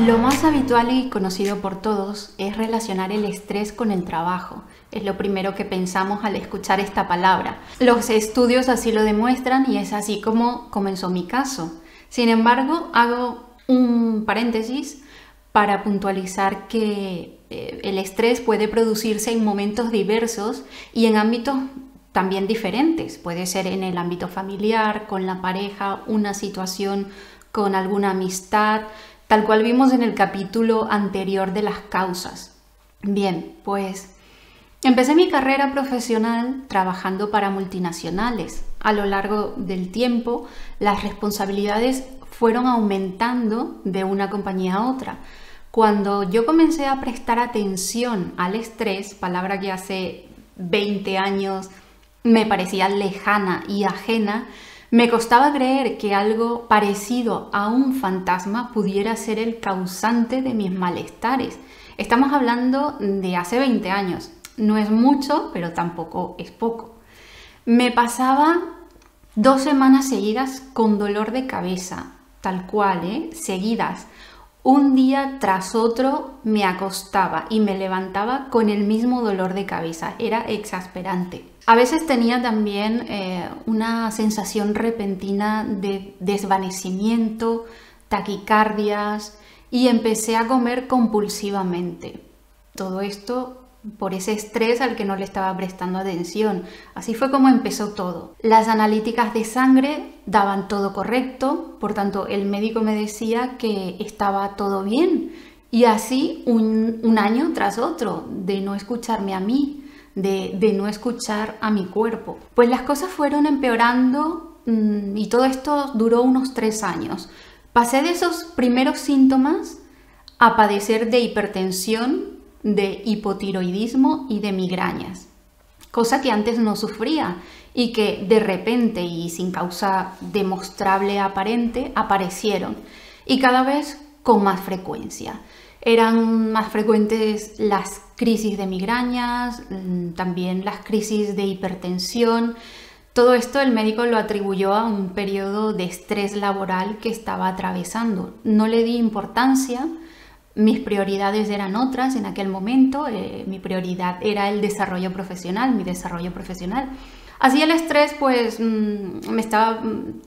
Lo más habitual y conocido por todos es relacionar el estrés con el trabajo. Es lo primero que pensamos al escuchar esta palabra. Los estudios así lo demuestran y es así como comenzó mi caso. Sin embargo, hago un paréntesis para puntualizar que el estrés puede producirse en momentos diversos y en ámbitos también diferentes. Puede ser en el ámbito familiar, con la pareja, una situación con alguna amistad, tal cual vimos en el capítulo anterior de las causas. Bien, pues empecé mi carrera profesional trabajando para multinacionales. A lo largo del tiempo, las responsabilidades fueron aumentando de una compañía a otra. Cuando yo comencé a prestar atención al estrés, palabra que hace 20 años me parecía lejana y ajena, me costaba creer que algo parecido a un fantasma pudiera ser el causante de mis malestares. Estamos hablando de hace 20 años. No es mucho, pero tampoco es poco. Me pasaba 2 semanas seguidas con dolor de cabeza, tal cual, seguidas. Un día tras otro me acostaba y me levantaba con el mismo dolor de cabeza. Era exasperante. A veces tenía también una sensación repentina de desvanecimiento, taquicardias y empecé a comer compulsivamente. Todo esto por ese estrés al que no le estaba prestando atención. Así fue como empezó todo. Las analíticas de sangre daban todo correcto, por tanto el médico me decía que estaba todo bien. Y así un año tras otro, de no escucharme a mí, de no escuchar a mi cuerpo. Pues las cosas fueron empeorando y todo esto duró unos 3 años. Pasé de esos primeros síntomas a padecer de hipertensión, de hipotiroidismo y de migrañas, cosa que antes no sufría y que de repente y sin causa demostrable aparente aparecieron y cada vez con más frecuencia. Eran más frecuentes las crisis de migrañas, también las crisis de hipertensión. Todo esto el médico lo atribuyó a un periodo de estrés laboral que estaba atravesando. No le di importancia. Mis prioridades eran otras en aquel momento, mi prioridad era el desarrollo profesional, mi desarrollo profesional. Así el estrés, pues,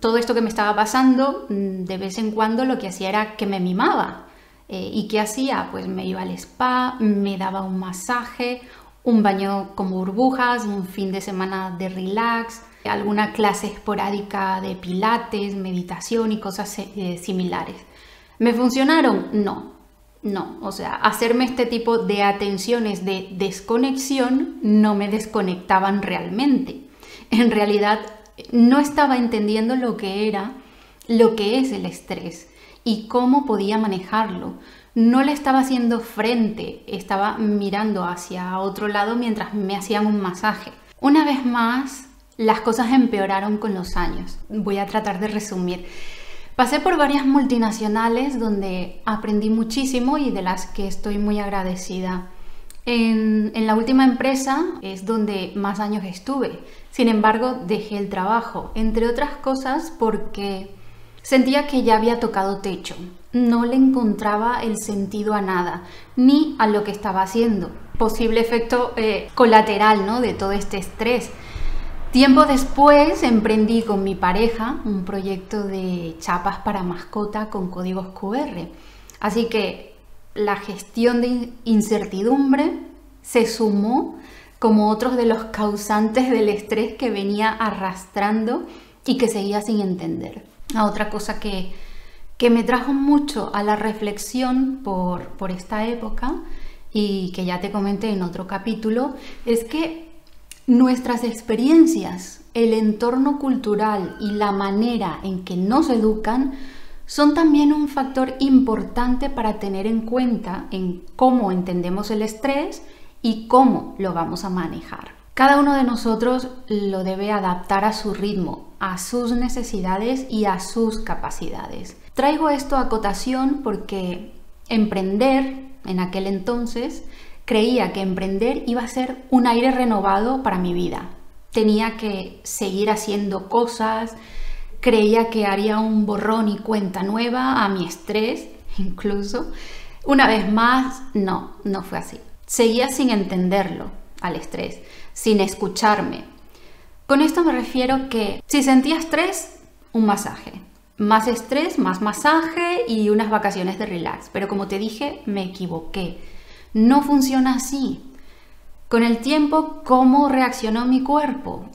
todo esto que me estaba pasando, de vez en cuando lo que hacía era que me mimaba. ¿Y qué hacía? Pues me iba al spa, me daba un masaje, un baño con burbujas, un fin de semana de relax, alguna clase esporádica de pilates, meditación y cosas similares. ¿Me funcionaron? No, o sea, hacerme este tipo de atenciones de desconexión no me desconectaban realmente. En realidad no estaba entendiendo lo que es el estrés y cómo podía manejarlo. No le estaba haciendo frente, estaba mirando hacia otro lado mientras me hacían un masaje. Una vez más, las cosas empeoraron con los años. Voy a tratar de resumir. Pasé por varias multinacionales donde aprendí muchísimo y de las que estoy muy agradecida. En la última empresa es donde más años estuve. Sin embargo, dejé el trabajo, entre otras cosas porque sentía que ya había tocado techo. No le encontraba el sentido a nada, ni a lo que estaba haciendo. Posible efecto colateral, ¿no?, de todo este estrés. Tiempo después emprendí con mi pareja un proyecto de chapas para mascota con códigos QR. Así que la gestión de incertidumbre se sumó como otros de los causantes del estrés que venía arrastrando y que seguía sin entender. Otra cosa que me trajo mucho a la reflexión por esta época y que ya te comenté en otro capítulo es que nuestras experiencias, el entorno cultural y la manera en que nos educan son también un factor importante para tener en cuenta en cómo entendemos el estrés y cómo lo vamos a manejar. Cada uno de nosotros lo debe adaptar a su ritmo, a sus necesidades y a sus capacidades. Traigo esto a acotación porque emprender en aquel entonces creía que emprender iba a ser un aire renovado para mi vida. Tenía que seguir haciendo cosas, creía que haría un borrón y cuenta nueva a mi estrés incluso. Una vez más, no fue así. Seguía sin entenderlo al estrés, sin escucharme. Con esto me refiero que si sentía estrés, un masaje. Más estrés, más masaje y unas vacaciones de relax. Pero como te dije, me equivoqué. No funciona así. Con el tiempo, ¿cómo reaccionó mi cuerpo?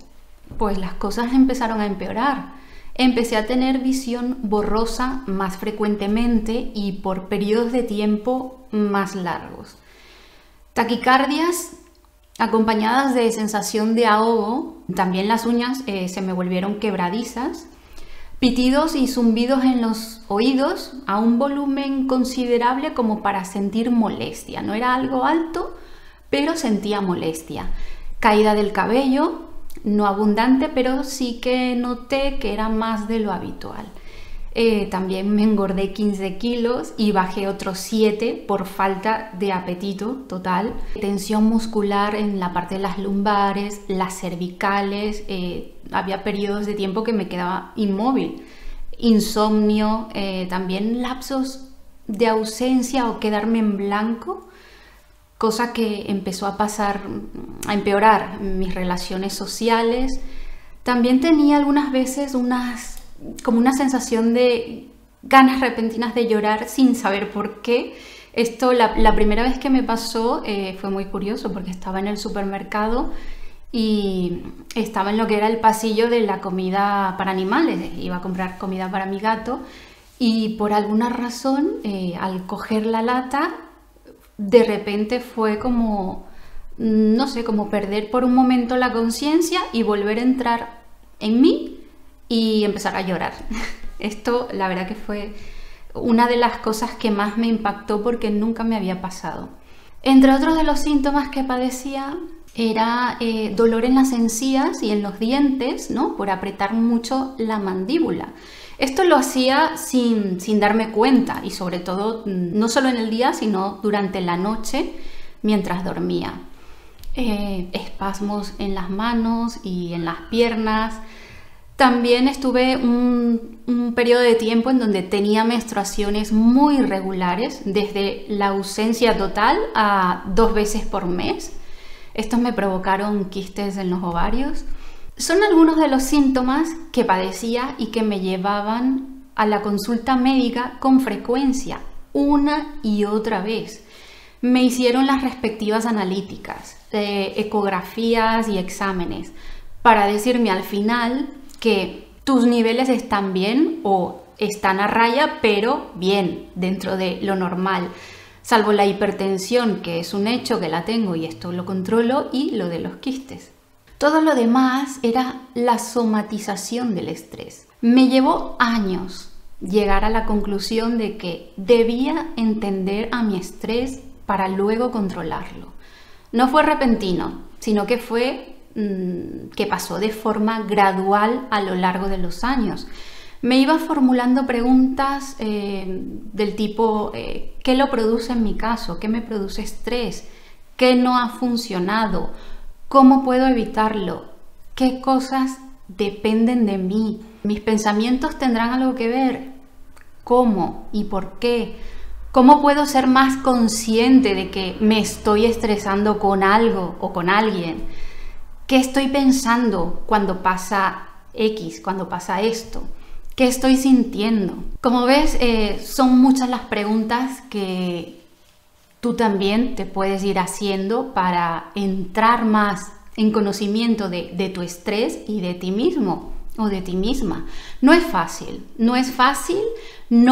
Pues las cosas empezaron a empeorar. Empecé a tener visión borrosa más frecuentemente y por periodos de tiempo más largos. Taquicardias acompañadas de sensación de ahogo, también las uñas se me volvieron quebradizas, pitidos y zumbidos en los oídos a un volumen considerable como para sentir molestia. No era algo alto, pero sentía molestia. Caída del cabello, no abundante, pero sí que noté que era más de lo habitual. También me engordé 15 kilos y bajé otros 7 por falta de apetito total. Tensión muscular en la parte de las lumbares, las cervicales. Había periodos de tiempo que me quedaba inmóvil. Insomnio, también lapsos de ausencia o quedarme en blanco. Cosa que empezó a empeorar mis relaciones sociales. También tenía algunas veces como una sensación de ganas repentinas de llorar sin saber por qué. Esto, la primera vez que me pasó fue muy curioso porque estaba en el supermercado y estaba en lo que era el pasillo de la comida para animales. Iba a comprar comida para mi gato y por alguna razón al coger la lata, de repente fue como, no sé, como perder por un momento la conciencia y volver a entrar en mí y empezar a llorar. Esto, la verdad que fue una de las cosas que más me impactó porque nunca me había pasado. Entre otros de los síntomas que padecía era dolor en las encías y en los dientes, ¿no? Por apretar mucho la mandíbula. Esto lo hacía sin darme cuenta y sobre todo no solo en el día sino durante la noche mientras dormía. Espasmos en las manos y en las piernas. También estuve un periodo de tiempo en donde tenía menstruaciones muy irregulares, desde la ausencia total a 2 veces por mes. Estos me provocaron quistes en los ovarios. Son algunos de los síntomas que padecía y que me llevaban a la consulta médica con frecuencia, una y otra vez. Me hicieron las respectivas analíticas, ecografías y exámenes, para decirme al final que tus niveles están bien o están a raya, pero bien, dentro de lo normal. Salvo la hipertensión, que es un hecho que la tengo y esto lo controlo, y lo de los quistes. Todo lo demás era la somatización del estrés. Me llevó años llegar a la conclusión de que debía entender a mi estrés para luego controlarlo. No fue repentino, sino que que pasó de forma gradual a lo largo de los años. Me iba formulando preguntas del tipo, ¿qué lo produce en mi caso? ¿Qué me produce estrés? ¿Qué no ha funcionado? ¿Cómo puedo evitarlo? ¿Qué cosas dependen de mí? ¿Mis pensamientos tendrán algo que ver? ¿Cómo y por qué? ¿Cómo puedo ser más consciente de que me estoy estresando con algo o con alguien? ¿Qué estoy pensando cuando pasa X, cuando pasa esto? ¿Qué estoy sintiendo? Como ves, son muchas las preguntas que tú también te puedes ir haciendo para entrar más en conocimiento de tu estrés y de ti mismo o de ti misma. No es fácil, no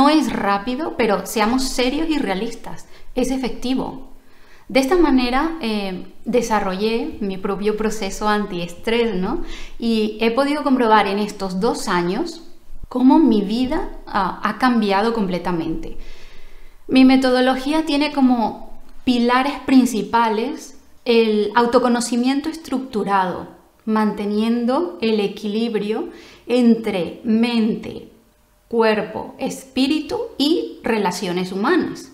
es rápido, pero seamos serios y realistas. Es efectivo. De esta manera desarrollé mi propio proceso antiestrés, ¿no? Y he podido comprobar en estos 2 años cómo mi vida ha cambiado completamente. Mi metodología tiene como pilares principales el autoconocimiento estructurado, manteniendo el equilibrio entre mente, cuerpo, espíritu y relaciones humanas.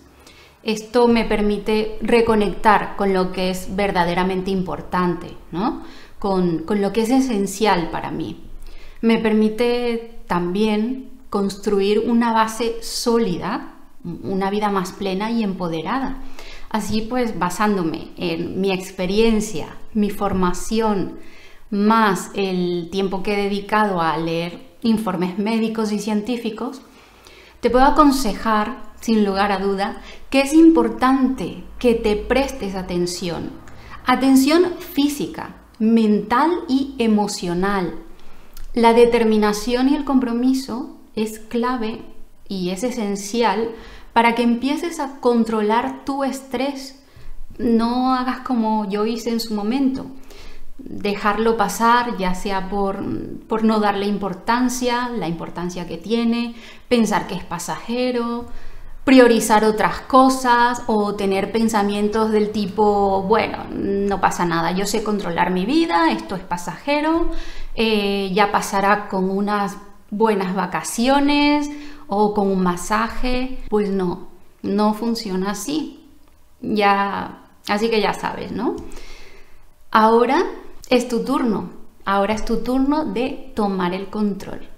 Esto me permite reconectar con lo que es verdaderamente importante, ¿no? Con lo que es esencial para mí. Me permite también construir una base sólida una vida más plena y empoderada. Así pues, basándome en mi experiencia, mi formación, más el tiempo que he dedicado a leer informes médicos y científicos, te puedo aconsejar, sin lugar a duda, que es importante que te prestes atención. Atención física, mental y emocional. La determinación y el compromiso es clave y es esencial para que empieces a controlar tu estrés. No hagas como yo hice en su momento. Dejarlo pasar, ya sea por no darle importancia, la importancia que tiene, pensar que es pasajero, priorizar otras cosas o tener pensamientos del tipo, bueno, no pasa nada, yo sé controlar mi vida, esto es pasajero, ya pasará con unas buenas vacaciones o con un masaje. Pues no funciona así. Así que ya sabes, ¿no? Ahora es tu turno de tomar el control.